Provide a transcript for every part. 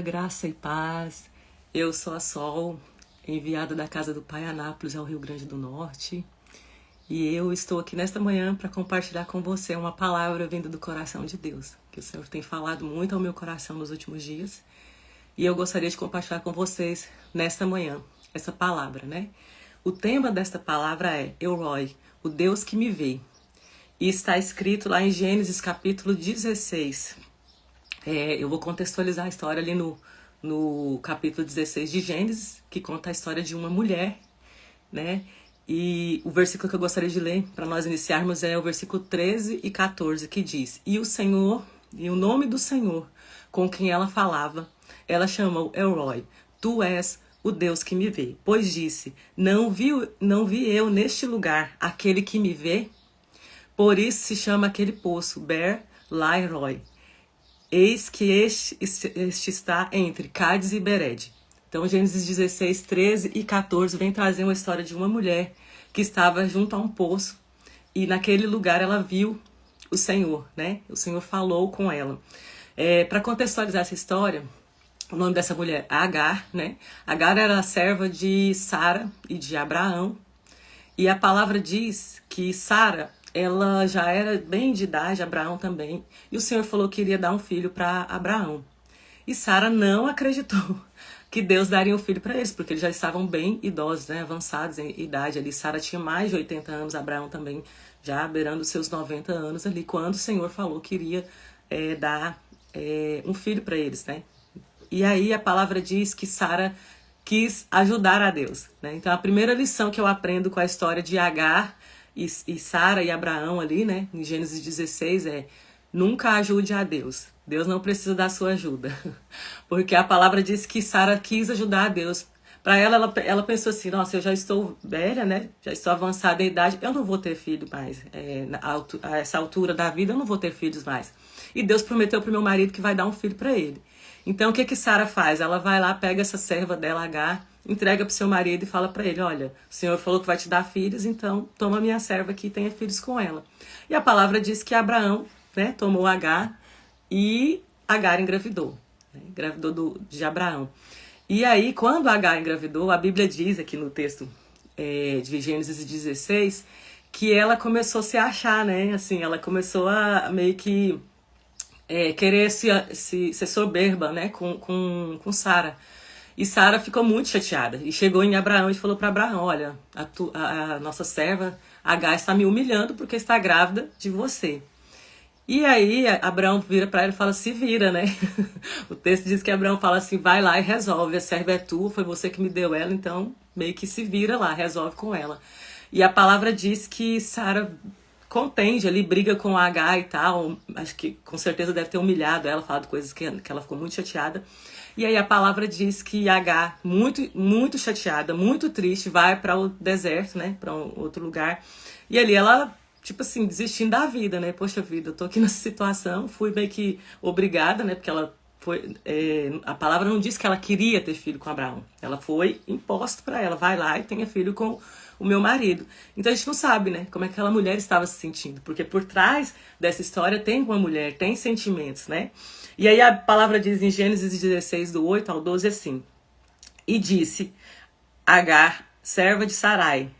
Graça e paz. Eu sou a Sol, enviada da casa do Pai Anápolis ao Rio Grande do Norte. E eu estou aqui nesta manhã para compartilhar com você uma palavra vinda do coração de Deus, que o Senhor tem falado muito ao meu coração nos últimos dias. E eu gostaria de compartilhar com vocês nesta manhã essa palavra, né? O tema desta palavra é Elroi, o Deus que me vê. E está escrito lá em Gênesis capítulo 16. Eu vou contextualizar a história ali no capítulo 16 de Gênesis, que conta a história de uma mulher, né? E o versículo que eu gostaria de ler para nós iniciarmos é o versículo 13 e 14, que diz: E o nome do Senhor com quem ela falava, ela chamou Elroi, tu és o Deus que me vê. Pois disse, não vi eu neste lugar aquele que me vê? Por isso se chama aquele poço Ber-Lahai-Roi. Eis que este está entre Cádiz e Bered. Então, Gênesis 16, 13 e 14 vem trazer uma história de uma mulher que estava junto a um poço e naquele lugar ela viu o Senhor, né? O Senhor falou com ela. Para contextualizar essa história, o nome dessa mulher é Agar, né? Agar era a serva de Sara e de Abraão. E a palavra diz que Sara, ela já era bem de idade, Abraão também. E o Senhor falou que iria dar um filho para Abraão. E Sara não acreditou que Deus daria um filho para eles, porque eles já estavam bem idosos, né, avançados em idade ali. Sara tinha mais de 80 anos, Abraão também já beirando os seus 90 anos ali, quando o Senhor falou que iria dar um filho para eles, né? E aí a palavra diz que Sara quis ajudar a Deus, né? Então a primeira lição que eu aprendo com a história de Agar e Sara e Abraão ali, né, em Gênesis 16 é: nunca ajude a Deus. Deus não precisa da sua ajuda. Porque a palavra diz que Sara quis ajudar a Deus. Para ela pensou assim: nossa, eu já estou velha, né? Já estou avançada em idade, eu não vou ter filho mais. A essa altura da vida eu não vou ter filhos mais. E Deus prometeu para o meu marido que vai dar um filho para ele. Então o que Sara faz? Ela vai lá, pega essa serva dela, Agar, entrega para o seu marido e fala para ele: olha, o Senhor falou que vai te dar filhos, então toma minha serva aqui e tenha filhos com ela. E a palavra diz que Abraão, né, tomou Agar e Agar engravidou. Né, engravidou de Abraão. E aí, quando Agar engravidou, a Bíblia diz aqui no texto de Gênesis 16 que ela começou a se achar, né? Assim, ela começou a meio que querer ser soberba, né, com Sara. E Sara ficou muito chateada e chegou em Abraão e falou para Abraão: olha, a nossa serva Agar está me humilhando porque está grávida de você. E aí Abraão vira para ela e fala: se vira, né? O texto diz que Abraão fala assim: vai lá e resolve, a serva é tua, foi você que me deu ela, então meio que se vira lá, resolve com ela. E a palavra diz que Sara contende ali, briga com Agar e tal, acho que com certeza deve ter humilhado ela, falado coisas que ela ficou muito chateada. E aí a palavra diz que Agar, muito, muito chateada, muito triste, vai para o deserto, né, para um outro lugar. E ali ela, tipo assim, desistindo da vida, né, poxa vida, eu tô aqui nessa situação, fui meio que obrigada, né, porque ela foi, a palavra não diz que ela queria ter filho com Abraão, ela foi imposto para ela: vai lá e tenha filho com o meu marido. Então a gente não sabe, né, como é que aquela mulher estava se sentindo, porque por trás dessa história tem uma mulher, tem sentimentos, né? E aí a palavra diz em Gênesis 16, do 8 ao 12 assim: e disse Agar, serva de Sarai.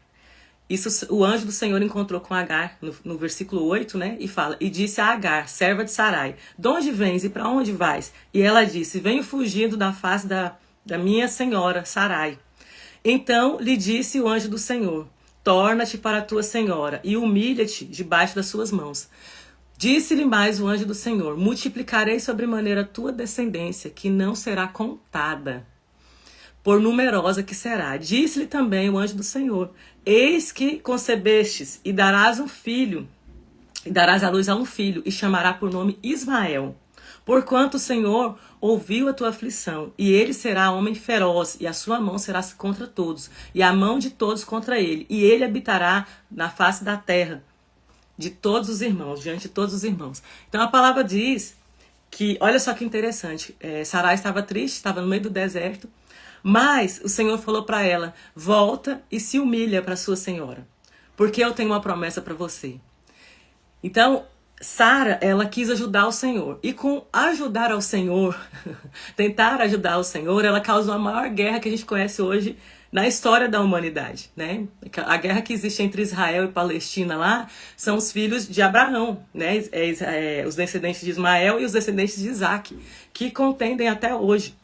Isso o anjo do Senhor encontrou com Agar no versículo 8, né? E fala: e disse a Agar, serva de Sarai, de onde vens e para onde vais? E ela disse: venho fugindo da face da minha senhora Sarai. Então lhe disse o anjo do Senhor: torna-te para a tua senhora e humilha-te debaixo das suas mãos. Disse-lhe mais o anjo do Senhor: multiplicarei sobremaneira a tua descendência, que não será contada, por numerosa que será. Disse-lhe também o anjo do Senhor: eis que concebestes e darás um filho, e darás à luz a um filho, e chamará por nome Ismael. Porquanto o Senhor ouviu a tua aflição, e ele será homem feroz, e a sua mão será contra todos, e a mão de todos contra ele, e ele habitará na face da terra de todos os irmãos, diante de todos os irmãos. Então a palavra diz que, olha só que interessante, Sarai estava triste, estava no meio do deserto, mas o Senhor falou para ela: volta e se humilha para sua senhora, porque eu tenho uma promessa para você. Então, Sara, ela quis ajudar o Senhor. E com ajudar ao Senhor, tentar ajudar o Senhor, ela causou a maior guerra que a gente conhece hoje na história da humanidade, né? A guerra que existe entre Israel e Palestina lá são os filhos de Abraão, né? Os descendentes de Ismael e os descendentes de Isaac, que contendem até hoje.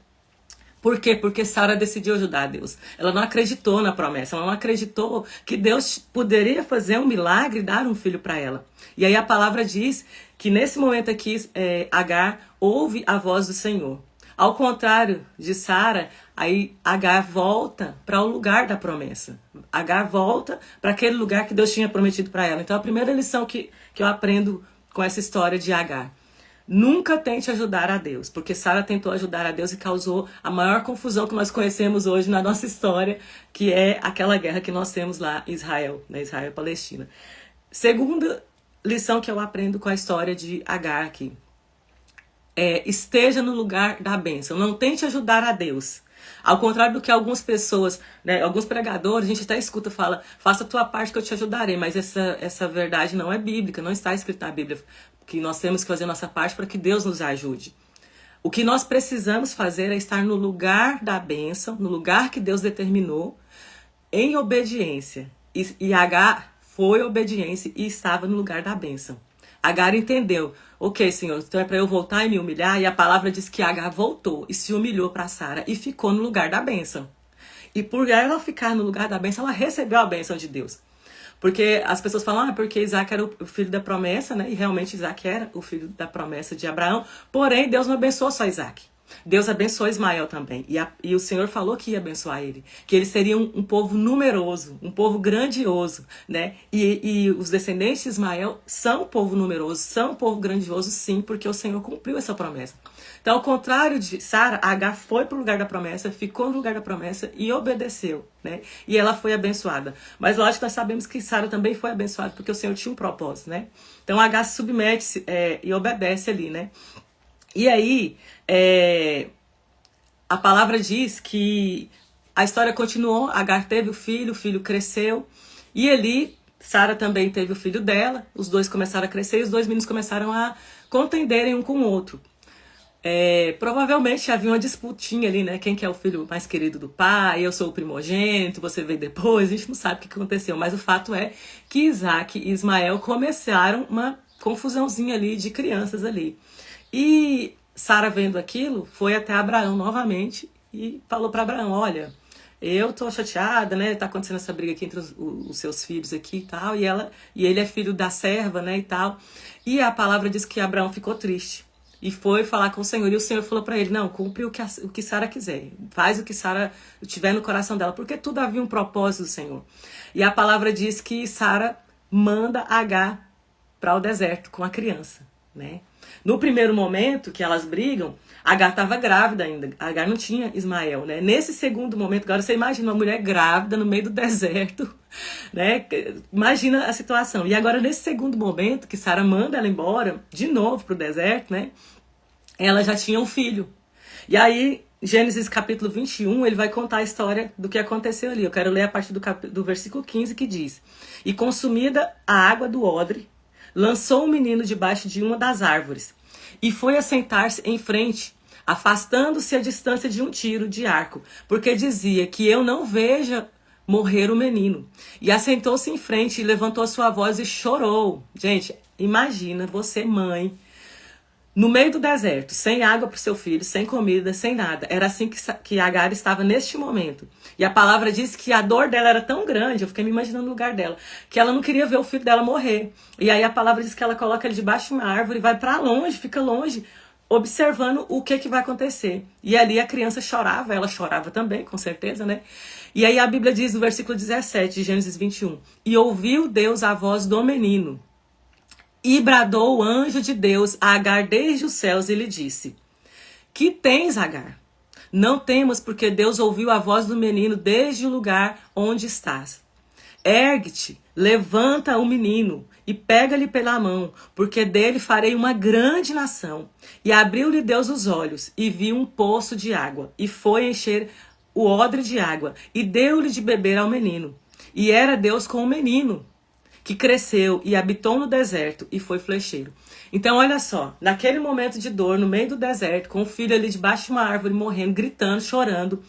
Por quê? Porque Sara decidiu ajudar a Deus. Ela não acreditou na promessa, ela não acreditou que Deus poderia fazer um milagre e dar um filho para ela. E aí a palavra diz que nesse momento aqui, Agar ouve a voz do Senhor. Ao contrário de Sara, aí Agar volta para o lugar da promessa. Agar volta para aquele lugar que Deus tinha prometido para ela. Então a primeira lição que eu aprendo com essa história de Agar: nunca tente ajudar a Deus, porque Sara tentou ajudar a Deus e causou a maior confusão que nós conhecemos hoje na nossa história, que é aquela guerra que nós temos lá em Israel, né? Israel e Palestina. Segunda lição que eu aprendo com a história de Agar aqui: esteja no lugar da bênção. Não tente ajudar a Deus. Ao contrário do que algumas pessoas, né, alguns pregadores, a gente até escuta, fala, faça a tua parte que eu te ajudarei, mas essa verdade não é bíblica, não está escrita na Bíblia, que nós temos que fazer a nossa parte para que Deus nos ajude. O que nós precisamos fazer é estar no lugar da bênção, no lugar que Deus determinou, em obediência. E Agar foi obediência e estava no lugar da bênção. Agar entendeu: ok, Senhor, então é para eu voltar e me humilhar? E a palavra diz que Agar voltou e se humilhou para Sara e ficou no lugar da bênção. E por ela ficar no lugar da bênção, ela recebeu a bênção de Deus. Porque as pessoas falam, porque Isaac era o filho da promessa, né? E realmente Isaac era o filho da promessa de Abraão. Porém, Deus não abençoou só Isaac. Deus abençoou Ismael também. E o Senhor falou que ia abençoar ele. Que eles seriam um povo numeroso, um povo grandioso, né? E os descendentes de Ismael são um povo numeroso, são um povo grandioso, sim, porque o Senhor cumpriu essa promessa. Então, ao contrário de Sara, Agar foi para o lugar da promessa, ficou no lugar da promessa e obedeceu, né? E ela foi abençoada. Mas lógico, nós sabemos que Sara também foi abençoada, porque o Senhor tinha um propósito, né? Então, Agar se submete e obedece ali, né? E aí, a palavra diz que a história continuou, Agar teve o filho cresceu, e Eli, Sara também teve o filho dela, os dois começaram a crescer e os dois meninos começaram a contenderem um com o outro. Provavelmente havia uma disputinha ali, né? Quem que é o filho mais querido do pai? Eu sou o primogênito, você veio depois. A gente não sabe o que aconteceu, mas o fato é que Isaac e Ismael começaram uma confusãozinha ali de crianças ali. E Sara, vendo aquilo, foi até Abraão novamente e falou para Abraão: olha, eu tô chateada, né? Tá acontecendo essa briga aqui entre os seus filhos aqui e tal, e ele é filho da serva, né, e tal. E a palavra diz que Abraão ficou triste e foi falar com o Senhor, e o Senhor falou para ele: não, cumpre o que Sara quiser, faz o que Sara tiver no coração dela, porque tudo havia um propósito do Senhor. E a palavra diz que Sara manda Agar para o deserto com a criança, né? No primeiro momento que elas brigam, Agar estava grávida ainda. Agar não tinha Ismael, né? Nesse segundo momento, agora você imagina uma mulher grávida no meio do deserto, né? Imagina a situação. E agora, nesse segundo momento, que Sara manda ela embora, de novo para o deserto, né? Ela já tinha um filho. E aí, Gênesis capítulo 21, ele vai contar a história do que aconteceu ali. Eu quero ler a partir do versículo 15, que diz: e consumida a água do odre, lançou o menino debaixo de uma das árvores e foi assentar-se em frente, afastando-se a distância de um tiro de arco, porque dizia: que eu não veja morrer o menino. E assentou-se em frente e levantou a sua voz e chorou. Gente, imagina você, mãe, no meio do deserto, sem água para o seu filho, sem comida, sem nada. Era assim que Agar estava neste momento. E a palavra diz que a dor dela era tão grande, eu fiquei me imaginando no lugar dela, que ela não queria ver o filho dela morrer. E aí a palavra diz que ela coloca ele debaixo de uma árvore e vai para longe, fica longe, observando o que vai acontecer. E ali a criança chorava, ela chorava também, com certeza, né? E aí a Bíblia diz no versículo 17 de Gênesis 21, e ouviu Deus a voz do menino, e bradou o anjo de Deus a Agar desde os céus e lhe disse: que tens, Agar? Não temas, porque Deus ouviu a voz do menino desde o lugar onde estás. Ergue-te, levanta o menino e pega-lhe pela mão, porque dele farei uma grande nação. E abriu-lhe Deus os olhos e viu um poço de água, e foi encher o odre de água, e deu-lhe de beber ao menino. E era Deus com o menino, que cresceu e habitou no deserto e foi flecheiro. Então, olha só, naquele momento de dor, no meio do deserto, com o filho ali debaixo de uma árvore, morrendo, gritando, chorando,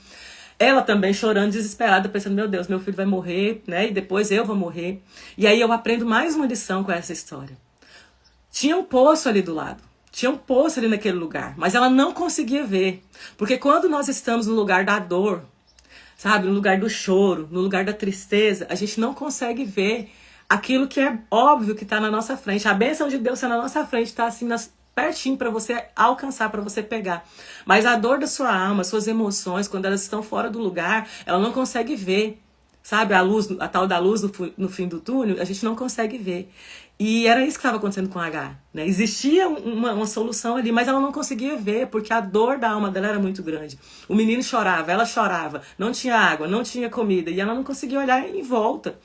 ela também chorando, desesperada, pensando, meu Deus, meu filho vai morrer, né? E depois eu vou morrer. E aí eu aprendo mais uma lição com essa história. Tinha um poço ali do lado. Tinha um poço ali naquele lugar. Mas ela não conseguia ver. Porque quando nós estamos no lugar da dor, sabe? No lugar do choro, no lugar da tristeza, a gente não consegue ver aquilo que é óbvio que está na nossa frente. A bênção de Deus está na nossa frente, está assim pertinho para você alcançar, para você pegar. Mas a dor da sua alma, suas emoções, quando elas estão fora do lugar, ela não consegue ver. Sabe, a luz, a tal da luz no fim do túnel, a gente não consegue ver. E era isso que estava acontecendo com a Agar, né? Existia uma solução ali, mas ela não conseguia ver, porque a dor da alma dela era muito grande. O menino chorava, ela chorava, não tinha água, não tinha comida, e ela não conseguia olhar em volta.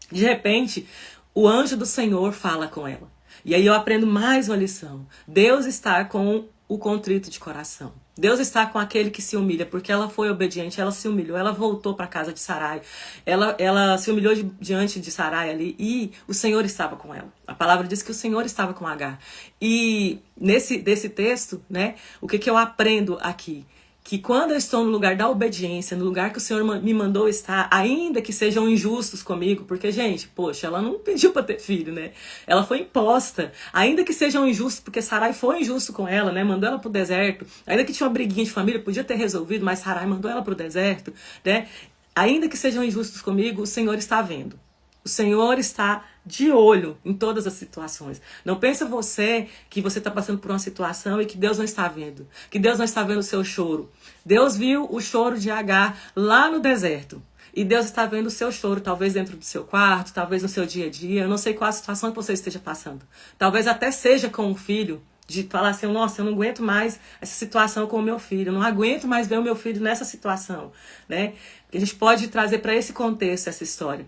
De repente, o anjo do Senhor fala com ela. E aí eu aprendo mais uma lição. Deus está com o contrito de coração. Deus está com aquele que se humilha, porque ela foi obediente, ela se humilhou, ela voltou para a casa de Sarai, ela se humilhou diante de Sarai ali, e o Senhor estava com ela. A palavra diz que o Senhor estava com Agar. E desse texto, né, o que eu aprendo aqui? Que quando eu estou no lugar da obediência, no lugar que o Senhor me mandou estar, ainda que sejam injustos comigo, porque, gente, poxa, ela não pediu para ter filho, né? Ela foi imposta. Ainda que sejam injustos, porque Sarai foi injusto com ela, né? Mandou ela pro deserto. Ainda que tinha uma briguinha de família, podia ter resolvido, mas Sarai mandou ela pro deserto, né? Ainda que sejam injustos comigo, o Senhor está vendo. O Senhor está de olho em todas as situações. Não pensa você que você está passando por uma situação e que Deus não está vendo. Que Deus não está vendo o seu choro. Deus viu o choro de Agar lá no deserto. E Deus está vendo o seu choro, talvez dentro do seu quarto, talvez no seu dia a dia. Eu não sei qual a situação que você esteja passando. Talvez até seja com um filho, de falar assim, nossa, eu não aguento mais essa situação com o meu filho. Eu não aguento mais ver o meu filho nessa situação, né? A gente pode trazer para esse contexto essa história.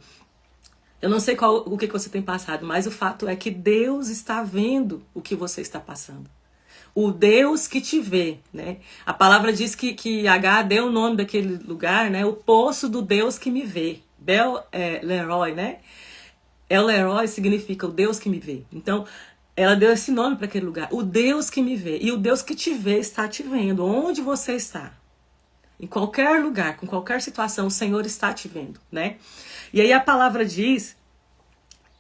Eu não sei o que você tem passado, mas o fato é que Deus está vendo o que você está passando. O Deus que te vê, né? A palavra diz que Agar deu o nome daquele lugar, né? O poço do Deus que me vê. Leroy, né? Leroy significa o Deus que me vê. Então, ela deu esse nome para aquele lugar. O Deus que me vê. E o Deus que te vê está te vendo. Onde você está. Em qualquer lugar, com qualquer situação, o Senhor está te vendo, né? E aí a palavra diz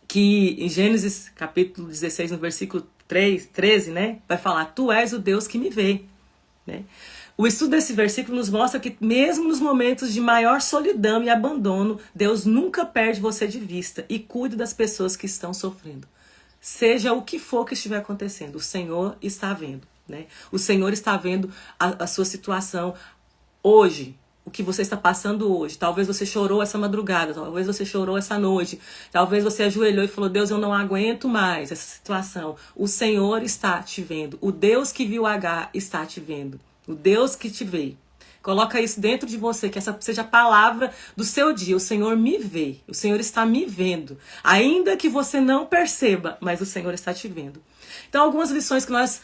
que em Gênesis capítulo 16, no versículo 13, né? Vai falar, tu és o Deus que me vê, né? O estudo desse versículo nos mostra que mesmo nos momentos de maior solidão e abandono, Deus nunca perde você de vista e cuida das pessoas que estão sofrendo. Seja o que for que estiver acontecendo, o Senhor está vendo, né? O Senhor está vendo a sua situação hoje, o que você está passando hoje. Talvez você chorou essa madrugada, talvez você chorou essa noite, talvez você ajoelhou e falou, Deus, eu não aguento mais essa situação. O Senhor está te vendo. O Deus que viu Agar está te vendo. O Deus que te vê. Coloca isso dentro de você, que essa seja a palavra do seu dia. O Senhor me vê, o Senhor está me vendo. Ainda que você não perceba, mas o Senhor está te vendo. Então, algumas lições que nós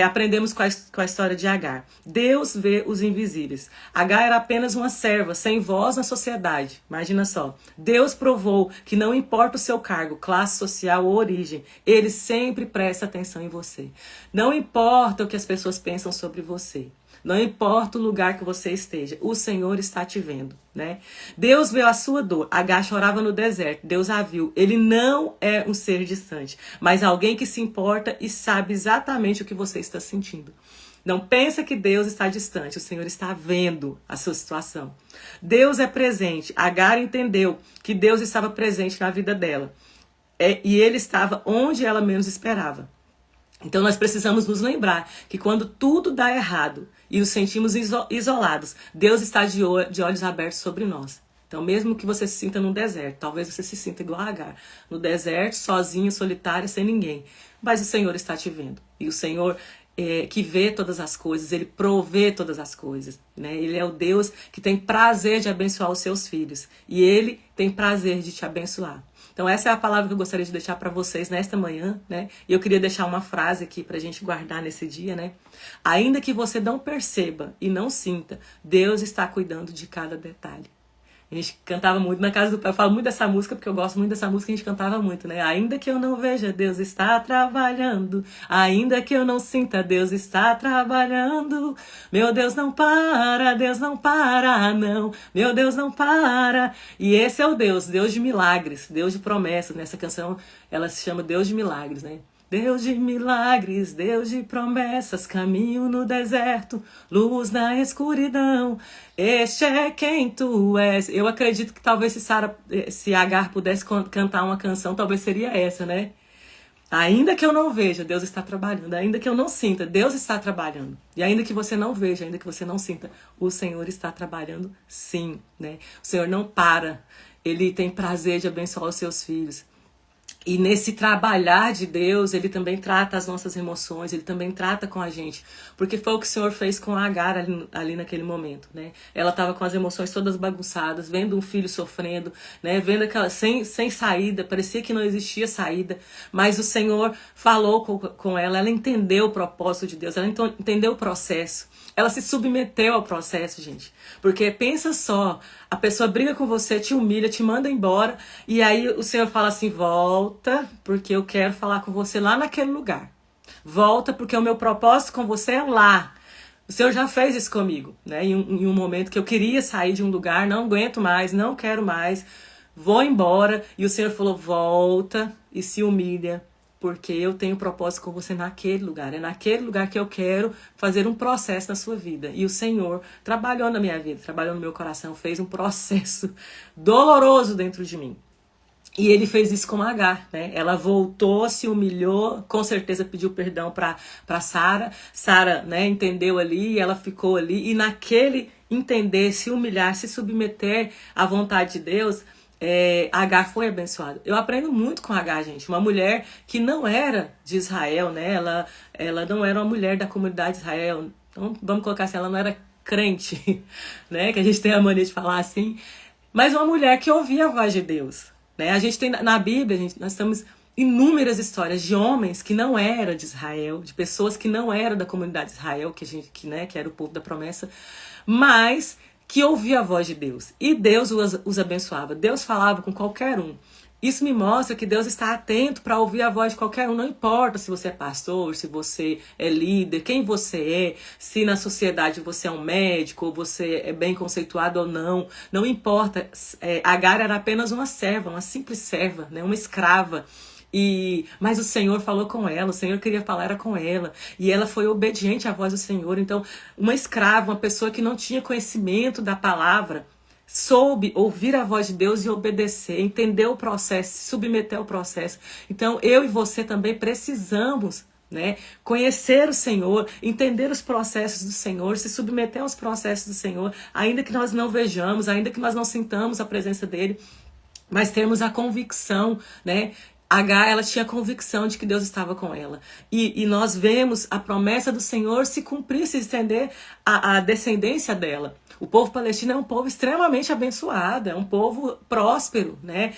aprendemos com a história de Agar. Deus vê os invisíveis. Agar era apenas uma serva, sem voz na sociedade. Imagina só. Deus provou que não importa o seu cargo, classe social ou origem, Ele sempre presta atenção em você. Não importa o que as pessoas pensam sobre você. Não importa o lugar que você esteja, o Senhor está te vendo, né? Deus viu a sua dor. Agar chorava no deserto, Deus a viu. Ele não é um ser distante, mas alguém que se importa e sabe exatamente o que você está sentindo. Não pensa que Deus está distante, o Senhor está vendo a sua situação. Deus é presente. Agar entendeu que Deus estava presente na vida dela. E Ele estava onde ela menos esperava. Então nós precisamos nos lembrar que quando tudo dá errado e nos sentimos isolados, Deus está de olhos abertos sobre nós. Então mesmo que você se sinta num deserto, talvez você se sinta igual a Agar, no deserto, sozinho, solitário, sem ninguém. Mas o Senhor está te vendo. E o Senhor que vê todas as coisas, Ele provê todas as coisas, né? Ele é o Deus que tem prazer de abençoar os seus filhos. E Ele tem prazer de te abençoar. Então essa é a palavra que eu gostaria de deixar para vocês nesta manhã, né? E eu queria deixar uma frase aqui para a gente guardar nesse dia, né? Ainda que você não perceba e não sinta, Deus está cuidando de cada detalhe. A gente cantava muito na casa do pai. Eu falo muito dessa música porque eu gosto muito dessa música, a gente cantava muito, né? Ainda que eu não veja, Deus está trabalhando. Ainda que eu não sinta, Deus está trabalhando. Meu Deus não para, não. Meu Deus não para. E esse é o Deus, Deus de milagres, Deus de promessas. Nessa canção, ela se chama Deus de milagres, né? Deus de milagres, Deus de promessas, caminho no deserto, luz na escuridão, este é quem tu és. Eu acredito que talvez se Agar pudesse cantar uma canção, talvez seria essa, né? Ainda que eu não veja, Deus está trabalhando. Ainda que eu não sinta, Deus está trabalhando. E ainda que você não veja, ainda que você não sinta, o Senhor está trabalhando sim, né? O Senhor não para. Ele tem prazer de abençoar os seus filhos. E nesse trabalhar de Deus, Ele também trata as nossas emoções, Ele também trata com a gente. Porque foi o que o Senhor fez com a Agar ali naquele momento, né? Ela estava com as emoções todas bagunçadas, vendo um filho sofrendo, né? Vendo aquela sem saída, parecia que não existia saída. Mas o Senhor falou com ela entendeu o propósito de Deus, ela entendeu o processo. Ela se submeteu ao processo, gente. Porque pensa só, a pessoa briga com você, te humilha, te manda embora, e aí o Senhor fala assim, volta, porque eu quero falar com você lá naquele lugar. Volta, porque o meu propósito com você é lá. O Senhor já fez isso comigo, né? Em um momento que eu queria sair de um lugar, não aguento mais, não quero mais, vou embora. E o Senhor falou, volta e se humilha, porque eu tenho propósito com você naquele lugar. É naquele lugar que eu quero fazer um processo na sua vida. E o Senhor trabalhou na minha vida, trabalhou no meu coração, fez um processo doloroso dentro de mim. E Ele fez isso com Agar, né? Ela voltou, se humilhou, com certeza pediu perdão para Sara. Sara, né, entendeu ali, ela ficou ali. E naquele entender, se humilhar, se submeter à vontade de Deus, Agar foi abençoada. Eu aprendo muito com Agar, gente. Uma mulher que não era de Israel, né? Ela não era uma mulher da comunidade de Israel. Então, vamos colocar assim, ela não era crente, né? Que a gente tem a mania de falar assim. Mas uma mulher que ouvia a voz de Deus, né? A gente tem na Bíblia, nós temos inúmeras histórias de homens que não eram de Israel, de pessoas que não eram da comunidade de Israel, que era o povo da promessa, mas que ouvia a voz de Deus. E Deus os abençoava. Deus falava com qualquer um. Isso me mostra que Deus está atento para ouvir a voz de qualquer um. Não importa se você é pastor, se você é líder, quem você é, se na sociedade você é um médico, ou você é bem conceituado ou não. Não importa. Agar era apenas uma serva, uma simples serva, né? Uma escrava. Mas o Senhor falou com ela, o Senhor queria falar era com ela, e ela foi obediente à voz do Senhor. Então, uma escrava, uma pessoa que não tinha conhecimento da palavra, soube ouvir a voz de Deus e obedecer, entender o processo, se submeter ao processo. Então, eu e você também precisamos, né, conhecer o Senhor, entender os processos do Senhor, se submeter aos processos do Senhor, ainda que nós não vejamos, ainda que nós não sintamos a presença dele, mas termos a convicção, né? Agar, ela tinha convicção de que Deus estava com ela. E nós vemos a promessa do Senhor se cumprir, se estender a descendência dela. O povo palestino é um povo extremamente abençoado, é um povo próspero, né?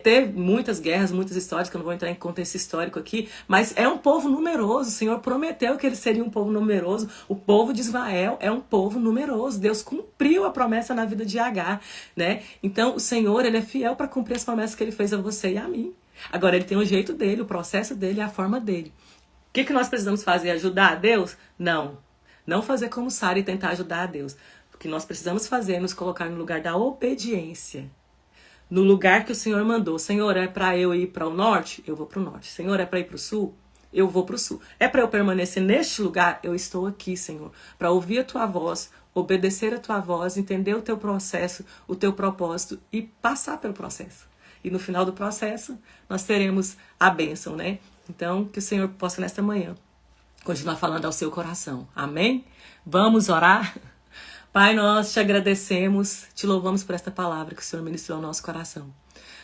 Teve muitas guerras, muitas histórias, que eu não vou entrar em contexto histórico aqui, mas é um povo numeroso. O Senhor prometeu que ele seria um povo numeroso. O povo de Israel é um povo numeroso. Deus cumpriu a promessa na vida de Agar, né? Então, o Senhor, ele é fiel para cumprir as promessas que ele fez a você e a mim. Agora, ele tem o jeito dele, o processo dele, a forma dele. O que nós precisamos fazer? Ajudar a Deus? Não. Não fazer como Sara e tentar ajudar a Deus. O que nós precisamos fazer é nos colocar no lugar da obediência. No lugar que o Senhor mandou. Senhor, é para eu ir para o norte? Eu vou para o norte. Senhor, é para ir para o sul? Eu vou para o sul. É para eu permanecer neste lugar? Eu estou aqui, Senhor. Para ouvir a tua voz, obedecer a tua voz, entender o teu processo, o teu propósito e passar pelo processo. E no final do processo, nós teremos a bênção, né? Então, que o Senhor possa, nesta manhã, continuar falando ao seu coração. Amém? Vamos orar? Pai, nós te agradecemos, te louvamos por esta palavra que o Senhor ministrou ao nosso coração.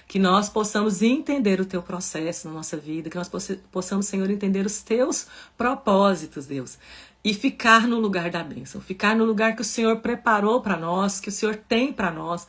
Que nós possamos entender o teu processo na nossa vida, que nós possamos, Senhor, entender os teus propósitos, Deus. E ficar no lugar da bênção, ficar no lugar que o Senhor preparou para nós, que o Senhor tem para nós.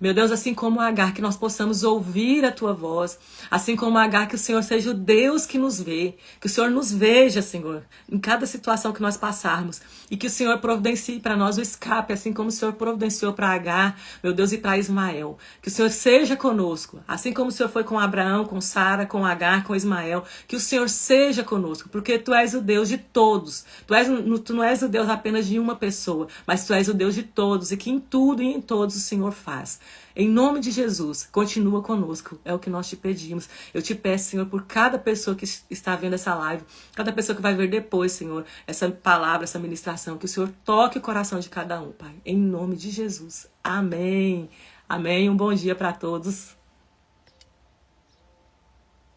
Meu Deus, assim como Agar, que nós possamos ouvir a tua voz. Assim como Agar, que o Senhor seja o Deus que nos vê. Que o Senhor nos veja, Senhor, em cada situação que nós passarmos. E que o Senhor providencie para nós o escape, assim como o Senhor providenciou para Agar, meu Deus, e para Ismael. Que o Senhor seja conosco. Assim como o Senhor foi com Abraão, com Sara, com Agar, com Ismael. Que o Senhor seja conosco. Porque tu és o Deus de todos. Tu não és o Deus apenas de uma pessoa. Mas tu és o Deus de todos. E que em tudo e em todos o Senhor faz. Em nome de Jesus, continua conosco. É o que nós te pedimos. Eu te peço, Senhor, por cada pessoa que está vendo essa live, cada pessoa que vai ver depois, Senhor, essa palavra, essa ministração, que o Senhor toque o coração de cada um, Pai. Em nome de Jesus. Amém. Amém. Um bom dia para todos.